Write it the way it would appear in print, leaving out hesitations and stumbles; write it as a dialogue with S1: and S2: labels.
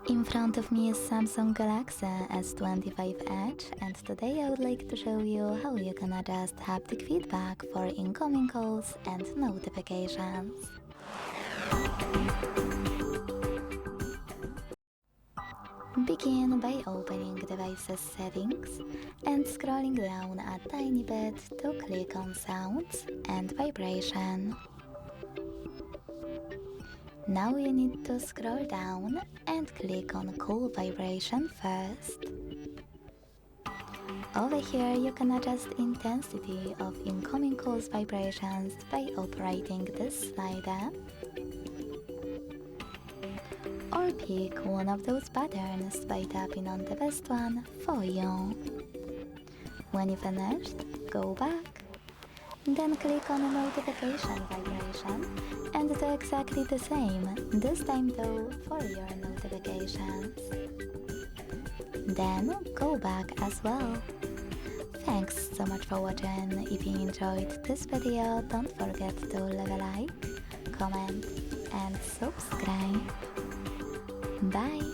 S1: In front of me is Samsung Galaxy S25 Edge, and today I would like to show you how you can adjust haptic feedback for incoming calls and notifications. Begin by opening Devices Settings and scrolling down a tiny bit to click on Sounds and Vibration. Now you need to scroll down and click on Call Vibration first. Over here you can adjust intensity of incoming calls vibrations by operating this slider, or pick one of those patterns by tapping on the best one for you. When you finished, go back, then click on a notification vibration and do exactly the same, this time though for your notifications. Then go back as well. Thanks so much for watching. If you enjoyed this video, don't forget to leave a like, comment and subscribe. Bye!